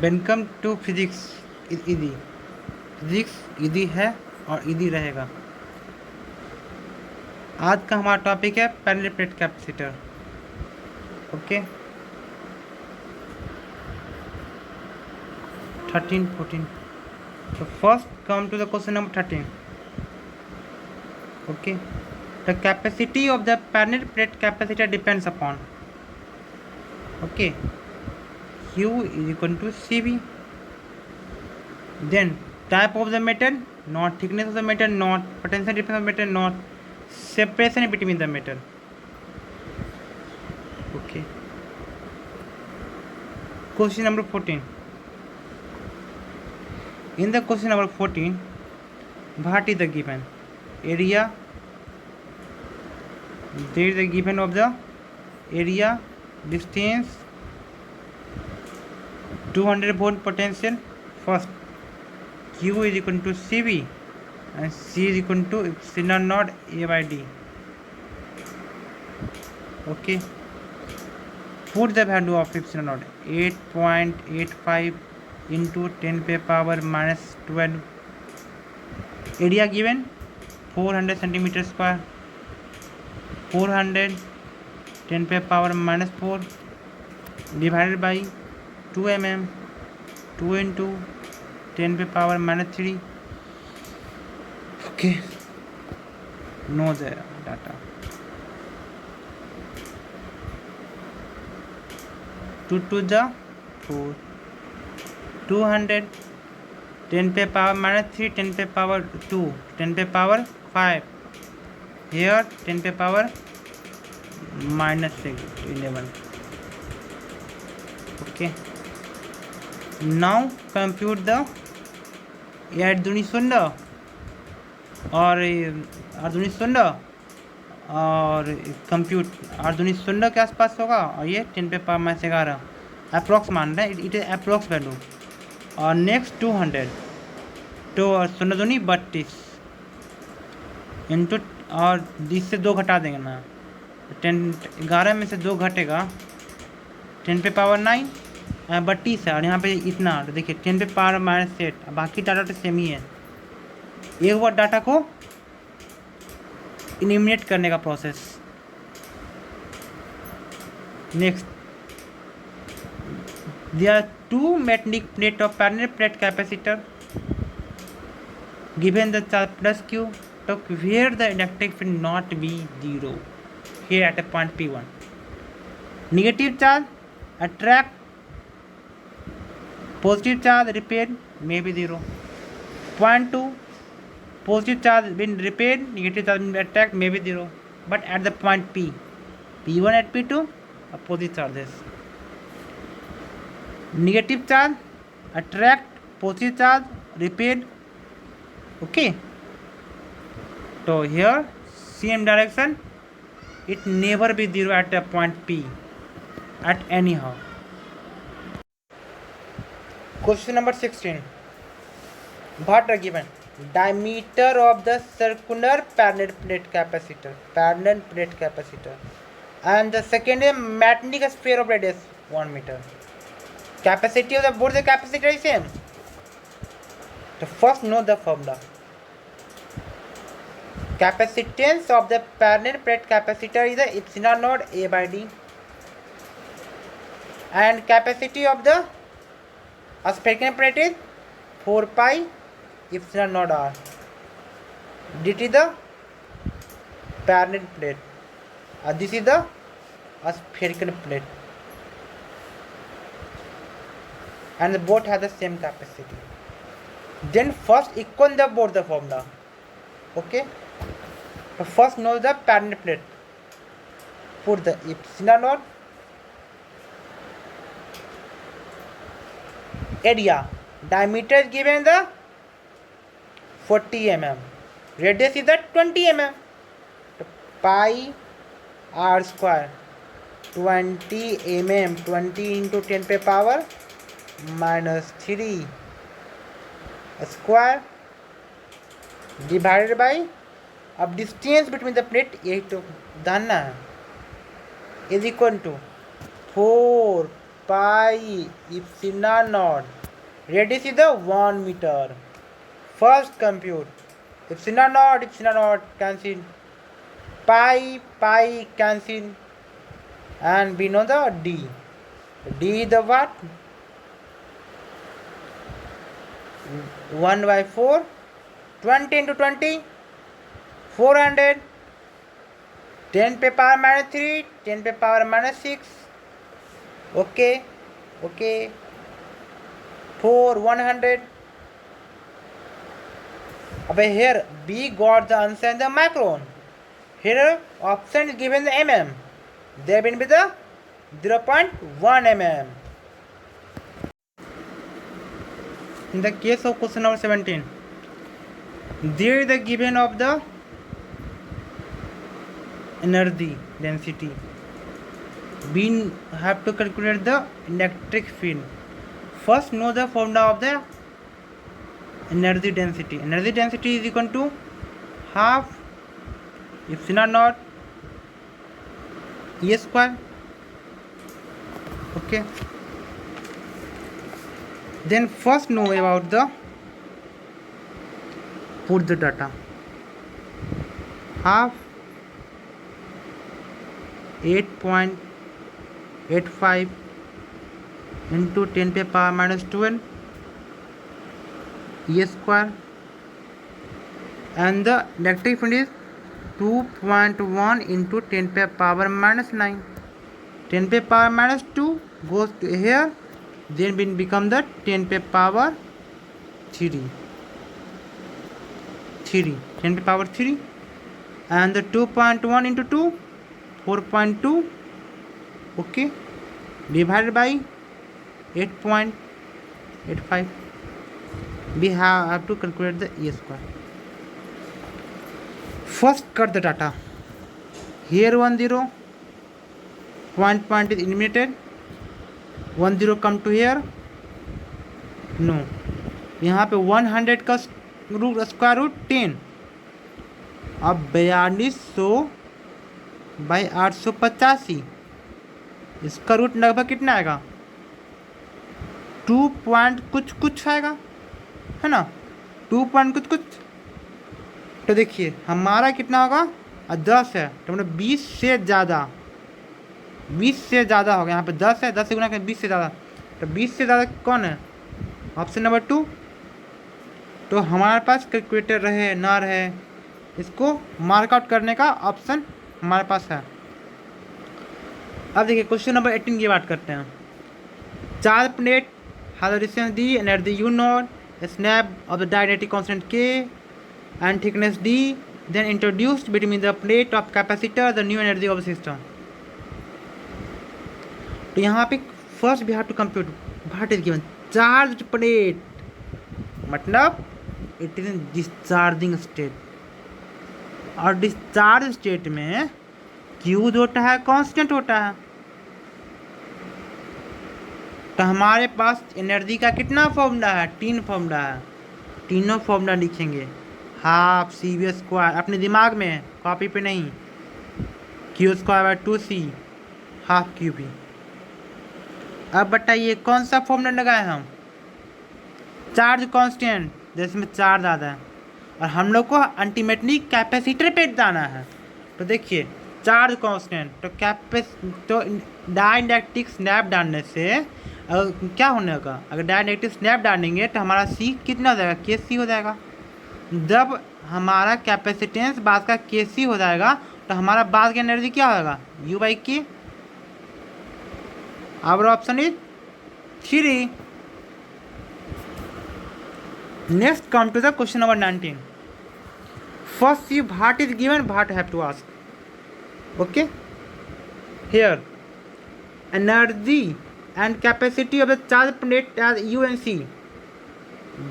Welcome to physics easy. Physics easy है और easy रहेगा। आज का हमारा टॉपिक है पैरेलल प्लेट कैपेसिटर। ओके, 13 14। तो first come to the question number 13। Okay, the capacity of the parallel plate capacitor depends upon Q is equal to CV. Then type of the metal, not thickness of the metal, not potential difference of metal, not separation between the metal. Okay. Question number 14. In the question number 14, what is the given area? There is the given of the area, distance, 200 volt potential. First, Q is equal to CV and C is equal to epsilon naught A by D. Okay, put the value of epsilon naught 8.85 into 10 to the power minus 12. Area given 400 centimeter square. 400 10 to the power minus 4 divided by 2 mm, 2 into 10 to the power minus 3. Okay, know the data. 2 to the 4, 200 10 to the power minus 3, 10 to the power 2, 10 to the power 5. Here 10 to the power minus 6, 11. Okay, now compute the अर्धुनी शून्य और अर्धुनी शून्य और compute अर्धुनी शून्य के आसपास होगा और ये 10 पे पावर माइनस 11 अप्रॉक्स मान रहे हैं, इट इज अप्रॉक्स वैल्यू। और नेक्स्ट 200 तो शून्य दूनी 32 इंटू और 20 से 2 घटा देंगे ना, 11 में से 2 घटेगा 10 पे पावर 9 32 है और यहाँ पे इतना तो देखिए 10 पे पावर माइनस 8। बाकी डाटा तो सेम ही है। एक बार डाटा को इलिमिनेट करने का process. Next, there are 2 metallic plate of parallel plate capacitor given the charge plus Q, तो where the electric field not be 0 here at a point P1. Negative charge attract, positive charge repel may be 0. Point 2, positive charge been repelled, negative charge been attract may be 0. But at the point P, P1 at P2, opposite charges. Negative charge attract, positive charge repel. Okay. So here same direction, it never be 0 at a point P at anyhow. Question number 16. What are given? Diameter of the circular parallel plate capacitor, and the second is metallic sphere of radius 1 meter. Capacity of the both the capacitor is same. So first know the formula. Capacitance of the parallel plate capacitor is the epsilon naught A by D, and capacity of the spherical plate is 4 pi epsilon naught R. This is the parallel plate, this is the spherical plate, and both have the same capacity. Then first equal the both the formula. Okay, so first know the parallel plate. Put the epsilon naught area, diameter is given the 40 mm, radius is the 20 mm. So pi r square 20 mm, 20 into 10 पे power minus 3 square divided by, अब distance between the plate यही तो जानना है, is equal to 4 pi epsilon naught. Radius is the 1 meter. First compute. Epsilon naught cancel. Pi cancel. And we know the d. D is the what? 1 by 4. 20 into 20. 400. 10 पे power minus 3. 10 पे power minus 6. Okay. 4 100. Here we got the answer in the micron. Here option is given the mm. There will be the 0.1 mm. In the case of question number 17, there is the given of the energy density. We have to calculate the electric field. First know the formula of the energy density. Energy density is equal to half epsilon naught E square. Okay. Then first know about the put the data. Half 8.85 into 10 पे power minus 12 E square, and the electric field is 2.1 into 10 पे power minus 9. 10 पे power minus 2 goes to here, then will become the 10 पे power 3. 10 पे power 3, and the 2.1 into 2 4.2. Okay, divided by 8.85. We have to calculate the E square. First cut the data. Here 1 0, point is eliminated. 1 0 come to here. No, यहाँ पे 100 का square root 10. अब 4200 by 885, इसका root लगभग कितना आएगा? 2 point कुछ आएगा, है ना? 2 पॉइंट कुछ. तो देखिए हमारा कितना होगा? 10 है, तो मतलब 20 से ज़्यादा हो गया. यहाँ पे 10 है, 10 से गुना करें 20 से ज़्यादा. तो 20 से ज़्यादा कौन है? Option number 2. तो हमारे पास कैलकुलेटर रहे ना रहे, इसको मार्कआउट करने का ऑप्शन हमारे पास है. अब देखिए क्वेश्चन नंबर 18 की बात करते हैं. Charge plate has a resistance D, energy U naught, a snap of the dielectric constant K and thickness D, then introduced between the plate of capacitor the new energy of the system. तो यहाँ पे first we have to compute what is given. Charge plate मतलब it is in discharging state, और discharge state में Q होता है constant होता है. तो हमारे पास एनर्जी का कितना फॉर्मूला है? 3 फॉर्मूला है. तीनों फॉर्मूला लिखेंगे. हाफ CV स्क्वायर अपने दिमाग में, कॉपी पे नहीं. Q square by 2C half QB. अब बताइए कौन सा फॉर्मूला लगाए हम? चार्ज कांस्टेंट, जिसमें चार्ज ज़्यादा है, और हम लोग को अल्टीमेटली कैपेसिटर पे जाना है. तो देखिए चार्ज कांस्टेंट, तो डाइलेक्ट्रिक स्नैप डालने से क्या होने का? अगर डाइलेक्ट्रिक स्नैप डालेंगे तो हमारा C कितना हो जाएगा? KC हो जाएगा. जब हमारा कैपेसिटेंस बाद का KC हो जाएगा तो हमारा बाद की एनर्जी क्या होगा? U/K. Our option is 3. Next come to the question number 19. First see what is given, what have to ask. Okay, here energy and capacity of the charge plate as U and C.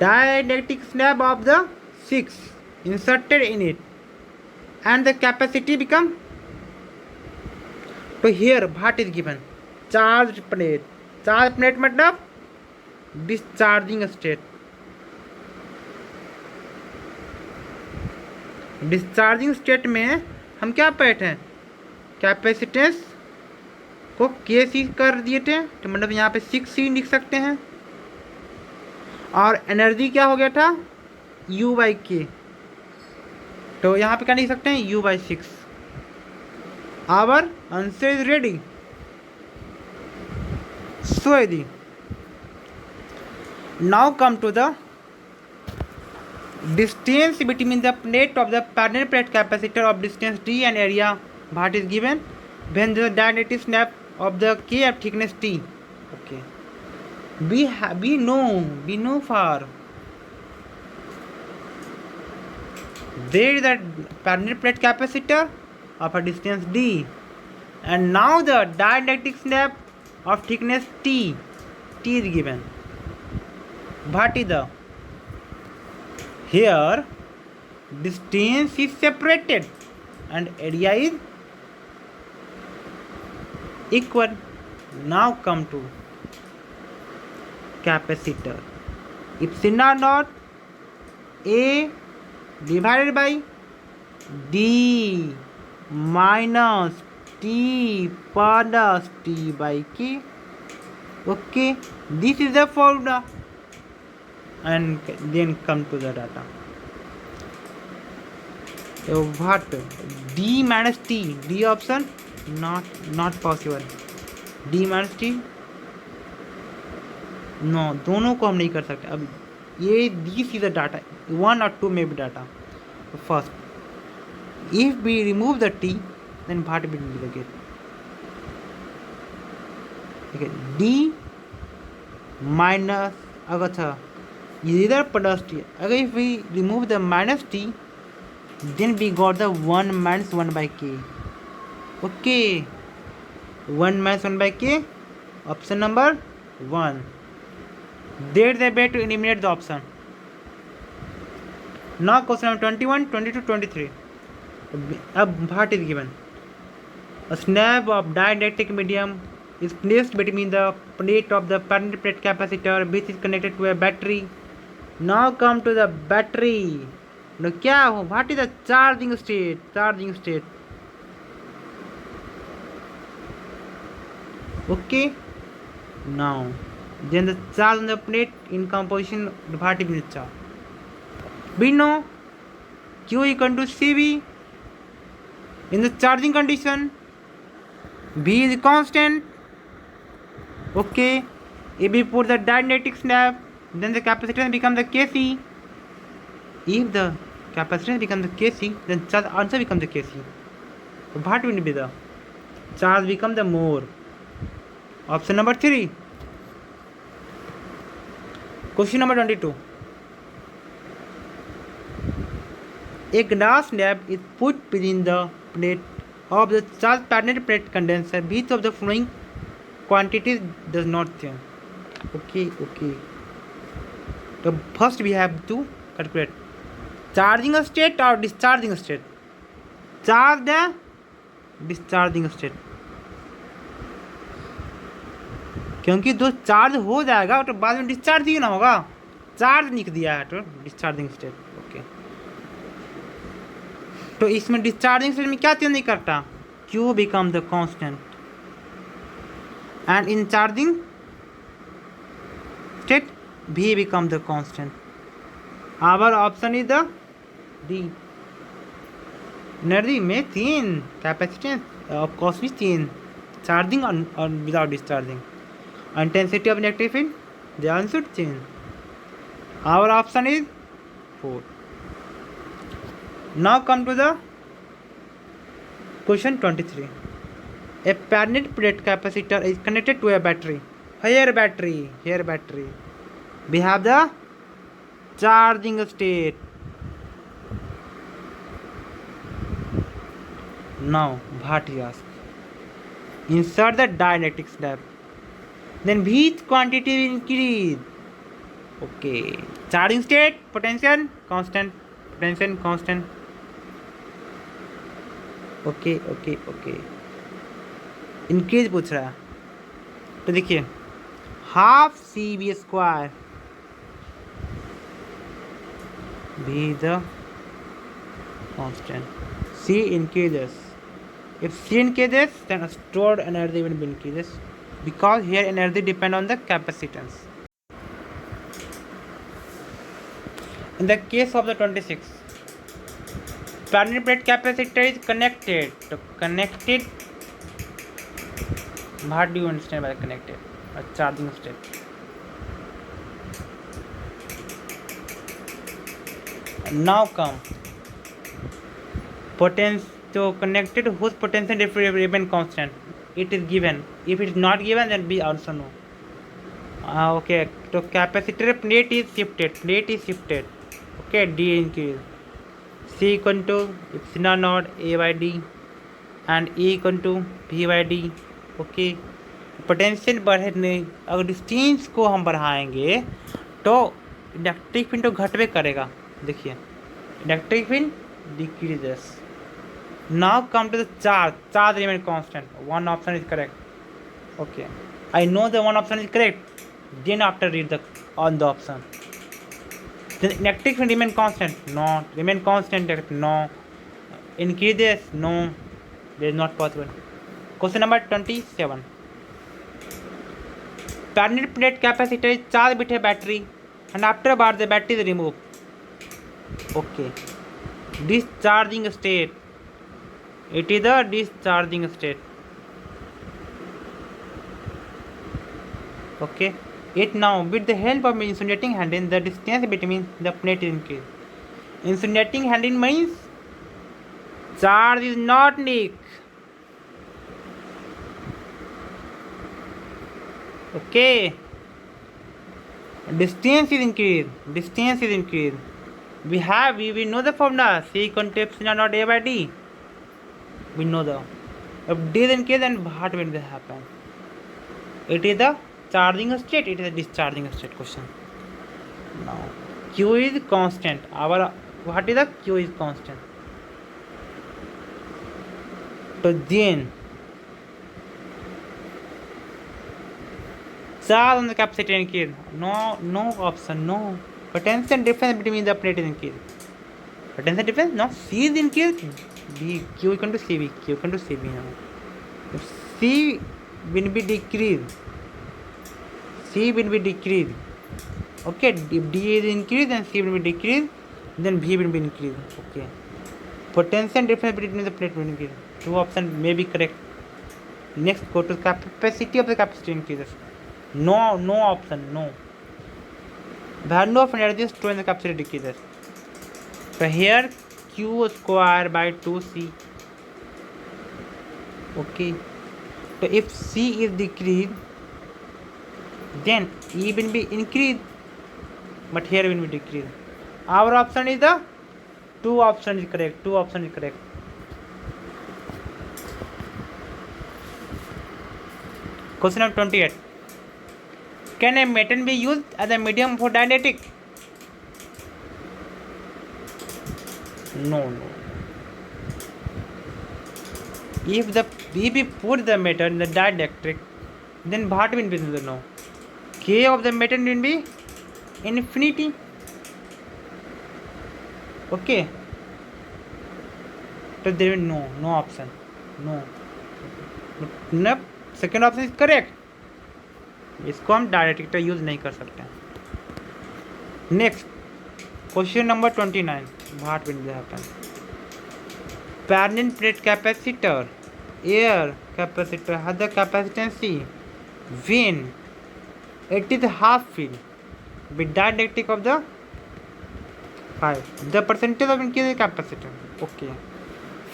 Dielectric snap of the 6 inserted in it, and the capacity become. So here what is given? Charge plate. Charge plate मतलब discharging state. Discharging state में हम क्या पढ़ते हैं? Capacitance को के सी कर दिए थे, तो मतलब यहाँ पे 6C लिख सकते हैं। और एनर्जी क्या हो गया था, U/K, तो यहाँ पे क्या लिख सकते हैं, U/6। Our answer is ready. Swedi. Now come to the distance between the plate of the parallel plate capacitor of distance d and area what is given when the dielectric snap of the K of thickness T. Okay. We know for there is a parallel plate capacitor of a distance d, and now the dielectric snap of thickness T is given. What is the here distance is separated and area is equal. Now come to capacitor. Epsilon naught A divided by D minus T plus T by K. Okay, this is the formula. And then come to the data. What D minus T, D option not possible. D minus T no, दोनों को हम नहीं कर सकते। अब ये this is the data, 1 or 2 में भी डाटा। First if we remove the T then what will be the gate, ठीक है, डी माइनस अगर था इधर प्लस टी, अगर if we remove the minus T then we got the 1 minus 1 by k. Okay, 1 minus 1 by k, option number 1. There is a way to eliminate the option. Now question number 21, 22, 23. अब what is given? A slab of dielectric medium is placed between the plate of the parallel plate capacitor which is connected to a battery. Now come to the battery. Now क्या हो? What is the charging state? Charging state. Okay. Now then the charge on the plate in composition what is the charge? We know Q equal to CV. In the charging condition, V is constant. Okay, if we put the dielectric snap, then the capacitance becomes the Kc. If the capacitance becomes the Kc, then charge also becomes the Kc. So what will be the charge become the more? Option number 3. Question number 22. A glass slab is put within the plate of the charged parallel plate condenser. Which of the following quantities does not change? Okay. So first we have to calculate charging state or discharging state. Charge the discharging state, क्योंकि जो charge हो जाएगा तो बाद में discharge ही ना होगा, charge लिख दिया है तो डिस्चार्जिंग स्टेट. ओके, तो इसमें डिस्चार्जिंग स्टेट में क्या चेंज नहीं करता, Q become the constant and in charging state V become the constant. Our option is the D. Energy में 3, कैपेसिटेंस ऑफ कोर्स भी 3, चार्जिंग और without discharging. Intensity of electric field, the answer should change. Our option is 4. Now come to the question 23. A parallel plate capacitor is connected to a battery. Here battery. We have the charging state. Now what he asks? Insert the dielectric slab. Then which quantity will increase? Okay, charging state, potential constant, potential constant. Okay. Increase पूछ रहा है, तो देखिए half CV square भी the constant, C increases If C increases, then stored energy will be increases, because here energy depend on the capacitance. In the case of the 26, platinum plate capacitor is connected. So connected, what do you understand by connected? A charging state. Now come potential. So connected, whose potential remain constant. It is given. If it is not given, then we also know. Okay. So capacitor plate is shifted. Plate is shifted. Okay. D increase. C equal to epsilon naught A by D and E equal to V by D. Okay, potential बढ़ने अगर distance को हम बढ़ाएंगे तो electric field तो घटवे करेगा. देखिए electric field decreases. Now come to the charge remain constant. One option is correct. Okay, I know the one option is correct. Then after read the on the option. Then electric field remain constant? No. Remain constant? No. Increases? No. This is not possible. Question number 27. Permanent plate capacitor is charged with a battery, and afterwards the battery is removed. Okay. Discharging state. It is the discharging state. Okay. It now, with the help of insulating handle, the distance between the plate is increased. Insulating handle means charge is not leak. Okay. Distance is increased. Distance is increased. We know the formula. C equal to epsilon naught A by D. We know the. If D is increased, then what will happen? It is the charging state. It is a discharging state question. Now Q is constant. Our what is the Q is constant? So then charge on the capacitor increase. No option. No. Potential difference between the plate is increased. Potential difference? No. C is increased. B Q equal to CV. Q equal to CV now. If C will be decreased. C will be decreased. Okay. If D is increased, then C will be decreased. Then V will be increased. Okay. Potential difference between the plate will increase. Two options may be correct. Next, go to capacity of the capacitor increases. No option. No. Value of energy stored in the capacitor decreases. So here Q square by 2C. Okay. So if C is decreased, then E will be increased, but here will be decreased. Our option is the two option is correct. Two option is correct. Question number 28. Can a metal be used as a medium for dielectric? No. If we put the metal in the dielectric, then what will be no? K of the metal will be infinity. Okay. So there will be no option. No. No. Second option is correct. इसको हम director use नहीं कर सकते. Next question number 29. What will happen? Parallel plate capacitor air capacitor has the capacitancy when it is half filled with dielectric of the 5. The percentage of increase in capacitance. Okay.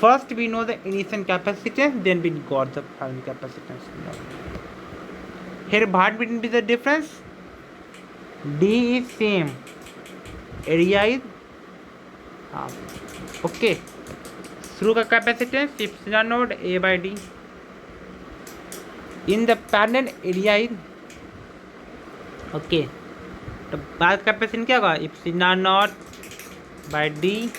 First we know the initial capacitance, then we got the final capacitance. Here what will be the difference? D is same, area is half. Okay. Through the capacitance epsilon naught A by D. In the parallel area is okay. तो बात capacitance क्या होगा? epsilon naught by D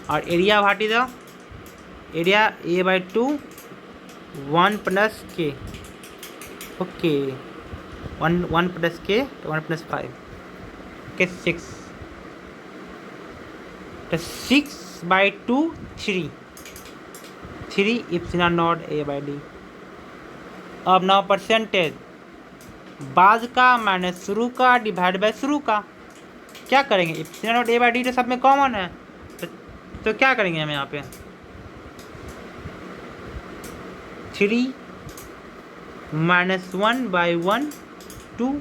और area what is the area A by 2 1 plus K. Okay. 1 plus K, 1 plus 5. Okay, 6. The 6 by 2, 3. 3 epsilon not A by D. अब now percentage, बाद का minus शुरू का डिवाइड बाय शुरू का। क्या करेंगे, epsilon not A by D तो सब में कॉमन है, तो क्या करेंगे हम यहाँ पे 3 -1 बाई 1 2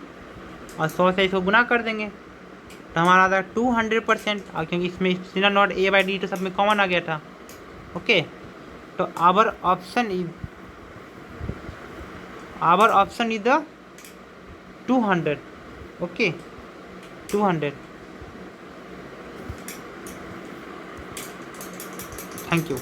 और 100 से इसको गुना कर देंगे तो हमारा आता है 200%, और क्योंकि इसमें epsilon not A by D तो सब में कॉमन आ गया था। ओके, तो our option is the 200। Okay, 200। Thank you.